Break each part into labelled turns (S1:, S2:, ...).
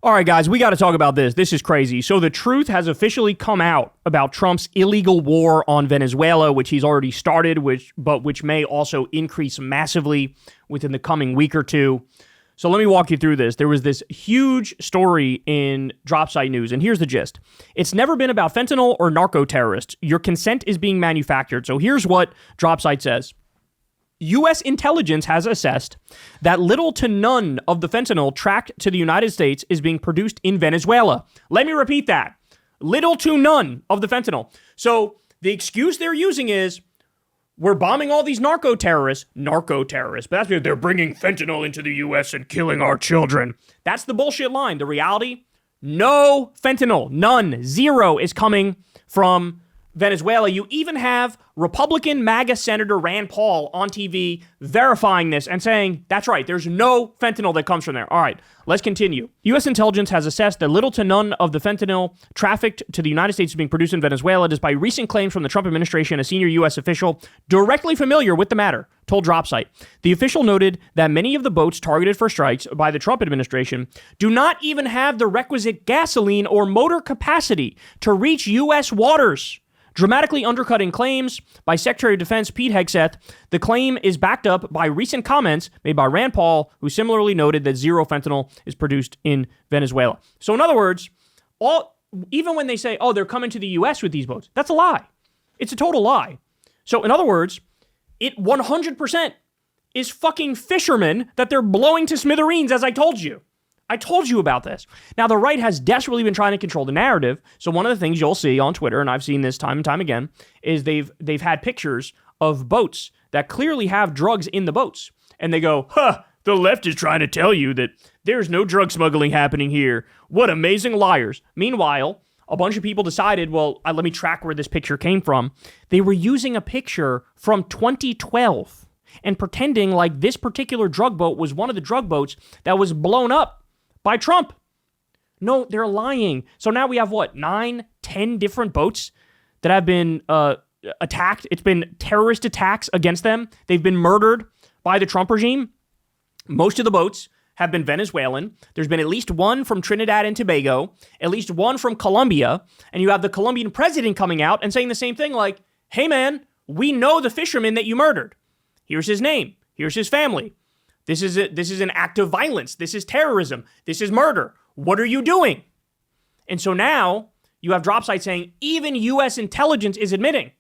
S1: All right, guys, we got to talk about this. This is crazy. So the truth has officially come out about Trump's illegal war on Venezuela, which he's already started, which may also increase massively within the coming week or two. So let me walk you through this. There was this huge story in Dropsite News, and here's the gist. It's never been about fentanyl or narco-terrorists. Your consent is being manufactured. So here's what Dropsite says. U.S. intelligence has assessed that little to none of the fentanyl tracked to the United States is being produced in Venezuela. Let me repeat that. Little to none of the fentanyl. So the excuse they're using is, we're bombing all these narco-terrorists, but that's because they're bringing fentanyl into the U.S. and killing our children. That's the bullshit line. The reality, no fentanyl, none, zero is coming from Venezuela. You even have Republican MAGA Senator Rand Paul on TV verifying this and saying, that's right, there's no fentanyl that comes from there. All right, let's continue. U.S. intelligence has assessed that little to none of the fentanyl trafficked to the United States is being produced in Venezuela, despite recent claims from the Trump administration. A senior U.S. official directly familiar with the matter told Dropsite. The official noted that many of the boats targeted for strikes by the Trump administration do not even have the requisite gasoline or motor capacity to reach U.S. waters. Dramatically undercutting claims by Secretary of Defense Pete Hegseth, the claim is backed up by recent comments made by Rand Paul, who similarly noted that zero fentanyl is produced in Venezuela. So in other words, even when they say, oh, they're coming to the U.S. with these boats, that's a lie. It's a total lie. So in other words, it 100% is fucking fishermen that they're blowing to smithereens, as I told you. I told you about this. Now, the right has desperately been trying to control the narrative. So one of the things you'll see on Twitter, and I've seen this time and time again, is they've had pictures of boats that clearly have drugs in the boats. And they go, the left is trying to tell you that there's no drug smuggling happening here. What amazing liars. Meanwhile, a bunch of people decided, well, let me track where this picture came from. They were using a picture from 2012 and pretending like this particular drug boat was one of the drug boats that was blown up by Trump. No, they're lying. So now we have 9, 10 different boats that have been attacked. It's been terrorist attacks against them. They've been murdered by the Trump regime. Most of the boats have been Venezuelan. There's been at least one from Trinidad and Tobago, at least one from Colombia. And you have the Colombian president coming out and saying the same thing like, hey man, we know the fisherman that you murdered. Here's his name. Here's his family. This is an act of violence. This is terrorism. This is murder. What are you doing? And so now you have Dropsite saying even U.S. intelligence is admitting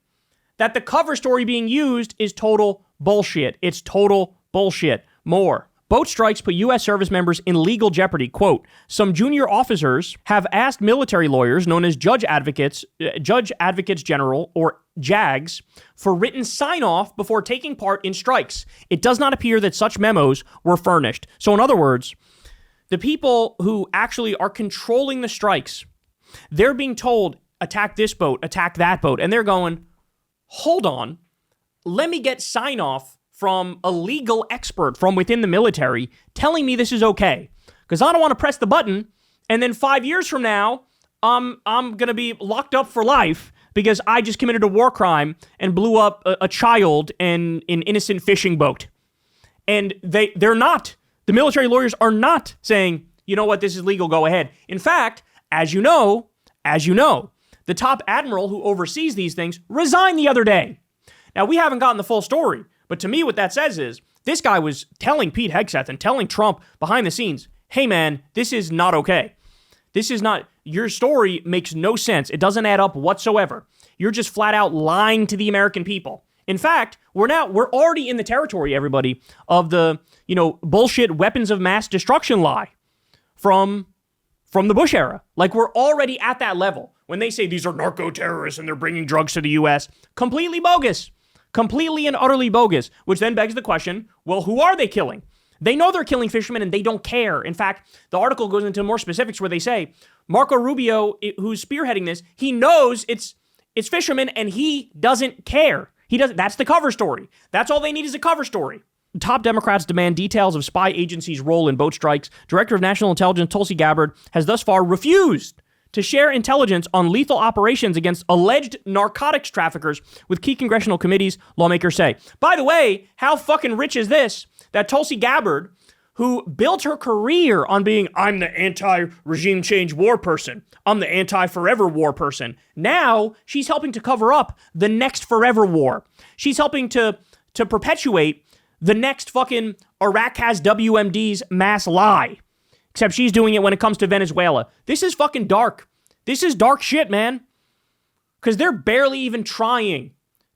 S1: that the cover story being used is total bullshit. It's total bullshit. More. Boat strikes put U.S. service members in legal jeopardy. Quote, some junior officers have asked military lawyers known as Judge Advocates General, or JAGs, for written sign-off before taking part in strikes. It does not appear that such memos were furnished. So in other words, the people who actually are controlling the strikes, they're being told, attack this boat, attack that boat. And they're going, hold on, let me get sign-off from a legal expert from within the military telling me this is okay. Because I don't want to press the button and then 5 years from now, I'm going to be locked up for life because I just committed a war crime and blew up a child in an innocent fishing boat. And they're not. The military lawyers are not saying, you know what, this is legal, go ahead. In fact, as you know, the top admiral who oversees these things resigned the other day. Now, we haven't gotten the full story, but to me, what that says is this guy was telling Pete Hegseth and telling Trump behind the scenes, hey, man, this is not okay. This is not, your story makes no sense. It doesn't add up whatsoever. You're just flat out lying to the American people. In fact, we're already in the territory, everybody, of the, bullshit weapons of mass destruction lie from the Bush era. Like, we're already at that level. When they say these are narco-terrorists and they're bringing drugs to the U.S., completely bogus. Completely and utterly bogus, which then begs the question, well, who are they killing? They know they're killing fishermen and they don't care. In fact, the article goes into more specifics where they say Marco Rubio, who's spearheading this, he knows it's fishermen and he doesn't care. That's the cover story. That's all they need is a cover story. Top Democrats demand details of spy agencies' role in boat strikes. Director of National Intelligence Tulsi Gabbard has thus far refused to share intelligence on lethal operations against alleged narcotics traffickers with key congressional committees, lawmakers say. By the way, how fucking rich is this? That Tulsi Gabbard, who built her career on being, I'm the anti-regime change war person. I'm the anti-forever war person. Now she's helping to cover up the next forever war. She's helping to perpetuate the next fucking Iraq has WMD's mass lie. Except she's doing it when it comes to Venezuela. This is fucking dark. This is dark shit, man. Because they're barely even trying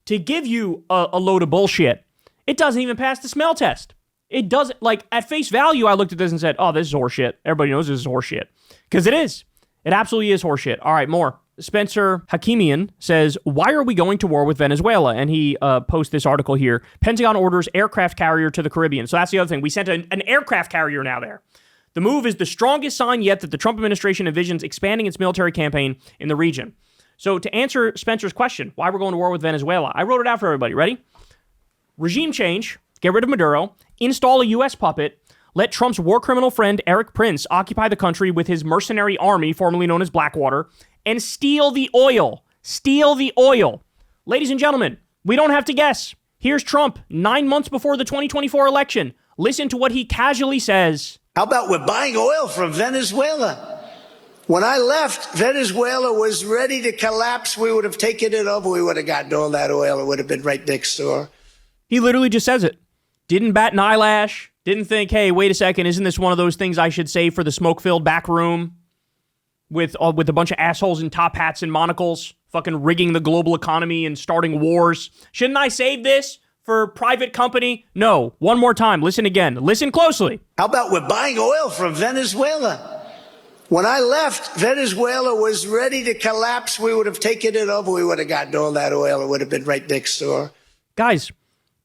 S1: to give you a load of bullshit. It doesn't even pass the smell test. It doesn't, like, at face value, I looked at this and said, oh, this is horseshit. Everybody knows this is horseshit. Because it is. It absolutely is horseshit. All right, more. Spencer Hakimian says, why are we going to war with Venezuela? And he posts this article here. Pentagon orders aircraft carrier to the Caribbean. So that's the other thing. We sent an aircraft carrier now there. The move is the strongest sign yet that the Trump administration envisions expanding its military campaign in the region. So to answer Spencer's question, why we're going to war with Venezuela, I wrote it out for everybody. Ready? Regime change, get rid of Maduro, install a U.S. puppet, let Trump's war criminal friend Eric Prince occupy the country with his mercenary army, formerly known as Blackwater, and steal the oil. Steal the oil. Ladies and gentlemen, we don't have to guess. Here's Trump 9 months before the 2024 election. Listen to what he casually says.
S2: How about we're buying oil from Venezuela? When I left, Venezuela was ready to collapse. We would have taken it over. We would have gotten all that oil. It would have been right next door.
S1: He literally just says it. Didn't bat an eyelash. Didn't think, hey, wait a second, isn't this one of those things I should save for the smoke-filled back room with a bunch of assholes in top hats and monocles, fucking rigging the global economy and starting wars? Shouldn't I save this for private company? No. One more time. Listen again. Listen closely.
S2: How about we're buying oil from Venezuela? When I left, Venezuela was ready to collapse. We would have taken it over. We would have gotten all that oil. It would have been right next door.
S1: Guys,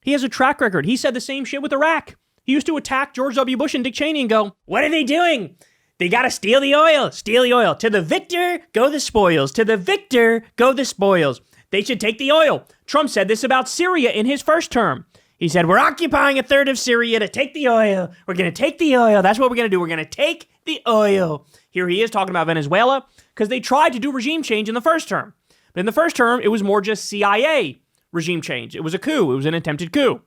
S1: he has a track record. He said the same shit with Iraq. He used to attack George W. Bush and Dick Cheney and go, what are they doing? They got to steal the oil. Steal the oil. To the victor, go the spoils. To the victor, go the spoils. They should take the oil. Trump said this about Syria in his first term. He said, we're occupying a third of Syria to take the oil. We're going to take the oil. That's what we're going to do. We're going to take the oil. Here he is talking about Venezuela because they tried to do regime change in the first term. But in the first term, it was more just CIA regime change. It was a coup. It was an attempted coup.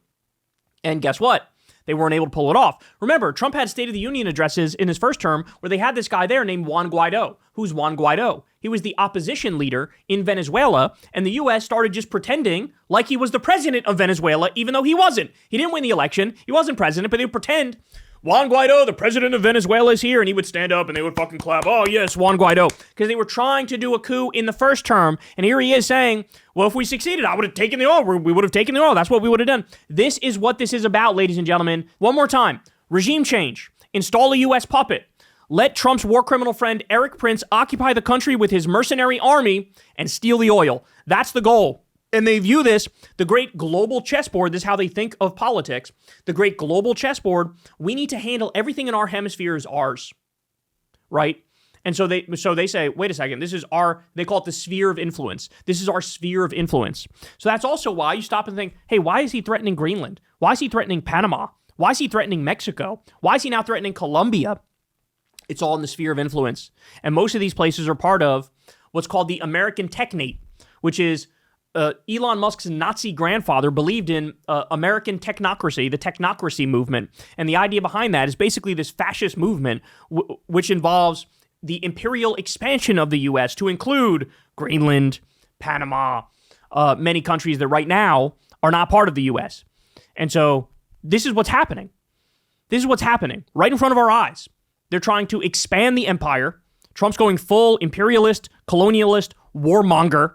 S1: And guess what? They weren't able to pull it off. Remember, Trump had State of the Union addresses in his first term where they had this guy there named Juan Guaido. Who's Juan Guaido? He was the opposition leader in Venezuela, and the U.S. started just pretending like he was the president of Venezuela, even though he wasn't. He didn't win the election. He wasn't president, but they would pretend, Juan Guaido, the president of Venezuela, is here, and he would stand up and they would fucking clap. Oh, yes, Juan Guaido. Because they were trying to do a coup in the first term, and here he is saying, well, if we succeeded, I would have taken the oil. We would have taken the oil. That's what we would have done. This is what this is about, ladies and gentlemen. One more time. Regime change. Install a U.S. puppet. Let Trump's war criminal friend Eric Prince occupy the country with his mercenary army and steal the oil. That's the goal. And they view this, the great global chessboard, this is how they think of politics, the great global chessboard, we need to handle everything in our hemisphere as ours, right? And so they say, wait a second, this is they call it the sphere of influence. This is our sphere of influence. So that's also why you stop and think, hey, why is he threatening Greenland? Why is he threatening Panama? Why is he threatening Mexico? Why is he now threatening Colombia? It's all in the sphere of influence. And most of these places are part of what's called the American technate, which is Elon Musk's Nazi grandfather believed in American technocracy, the technocracy movement. And the idea behind that is basically this fascist movement, which involves the imperial expansion of the U.S. to include Greenland, Panama, many countries that right now are not part of the U.S. And so this is what's happening. This is what's happening right in front of our eyes. They're trying to expand the empire. Trump's going full imperialist, colonialist, warmonger.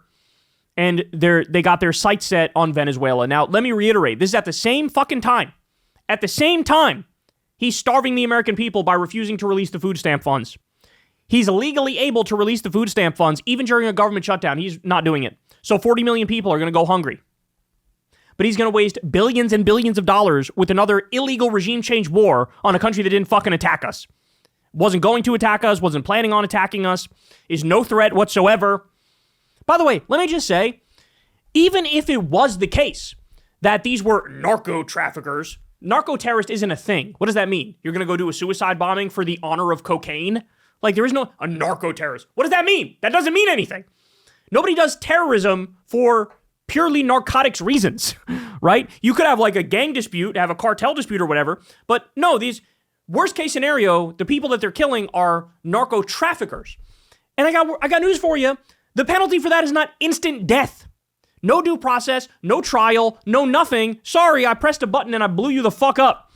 S1: And they got their sights set on Venezuela. Now, let me reiterate, this is at the same fucking time. At the same time, he's starving the American people by refusing to release the food stamp funds. He's legally able to release the food stamp funds, even during a government shutdown. He's not doing it. So 40 million people are going to go hungry. But he's going to waste billions and billions of dollars with another illegal regime change war on a country that didn't fucking attack us. Wasn't going to attack us, wasn't planning on attacking us, is no threat whatsoever. By the way, let me just say, even if it was the case that these were narco-traffickers, narco-terrorist isn't a thing. What does that mean? You're going to go do a suicide bombing for the honor of cocaine? Like, there is no a narco-terrorist. What does that mean? That doesn't mean anything. Nobody does terrorism for purely narcotics reasons, right? You could have like a gang dispute, have a cartel dispute or whatever, but no, these Worst case scenario, the people that they're killing are narco traffickers. And I got news for you. The penalty for that is not instant death. No due process, no trial, no nothing. Sorry, I pressed a button and I blew you the fuck up.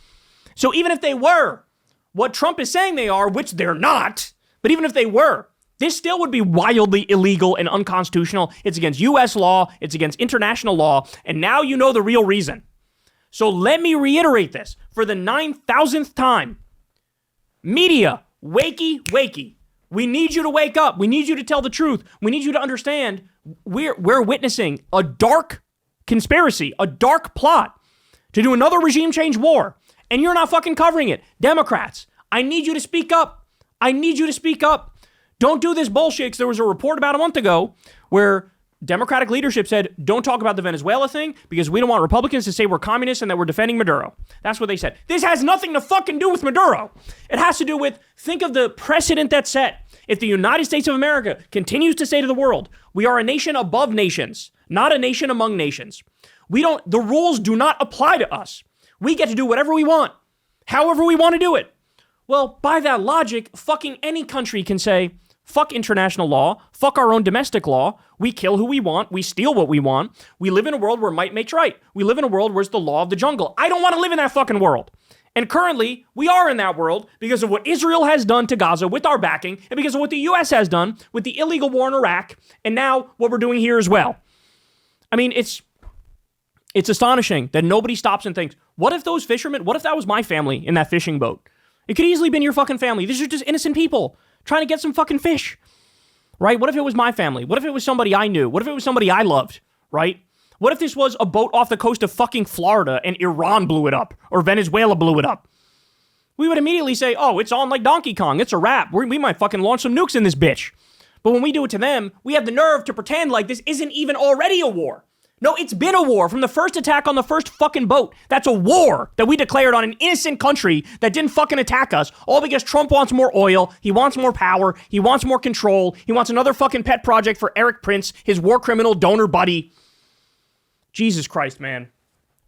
S1: So even if they were what Trump is saying they are, which they're not, but even if they were, this still would be wildly illegal and unconstitutional. It's against U.S. law. It's against international law. And now you know the real reason. So let me reiterate this for the 9,000th time. Media, wakey. We need you to wake up. We need you to tell the truth. We need you to understand we're witnessing a dark conspiracy, a dark plot to do another regime change war. And you're not fucking covering it. Democrats, I need you to speak up. Don't do this bullshit. Because there was a report about a month ago where Democratic leadership said, don't talk about the Venezuela thing because we don't want Republicans to say we're communists and that we're defending Maduro. That's what they said. This has nothing to fucking do with Maduro. It has to do with, think of the precedent that's set. If the United States of America continues to say to the world, we are a nation above nations, not a nation among nations. The rules do not apply to us. We get to do whatever we want, however we want to do it. Well, by that logic, fucking any country can say, fuck international law, fuck our own domestic law. We kill who we want. We steal what we want. We live in a world where might makes right. We live in a world where it's the law of the jungle. I don't want to live in that fucking world. And currently, we are in that world because of what Israel has done to Gaza with our backing and because of what the U.S. has done with the illegal war in Iraq and now what we're doing here as well. I mean, it's astonishing that nobody stops and thinks, what if those fishermen, what if that was my family in that fishing boat? It could easily have been your fucking family. These are just innocent people trying to get some fucking fish, right? What if it was my family? What if it was somebody I knew? What if it was somebody I loved, right? What if this was a boat off the coast of fucking Florida and Iran blew it up or Venezuela blew it up? We would immediately say, oh, it's on like Donkey Kong. It's a wrap. We might fucking launch some nukes in this bitch. But when we do it to them, we have the nerve to pretend like this isn't even already a war. No, it's been a war from the first attack on the first fucking boat. That's a war that we declared on an innocent country that didn't fucking attack us, all because Trump wants more oil, he wants more power, he wants more control, he wants another fucking pet project for Eric Prince, his war criminal donor buddy. Jesus Christ, man.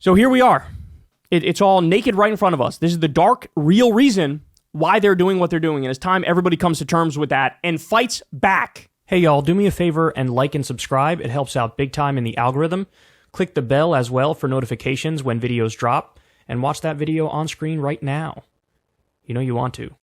S1: So here we are. It's all naked right in front of us. This is the dark, real reason why they're doing what they're doing. And it's time everybody comes to terms with that and fights back. Hey, y'all, do me a favor and like and subscribe. It helps out big time in the algorithm. Click the bell as well for notifications when videos drop. And watch that video on screen right now. You know you want to.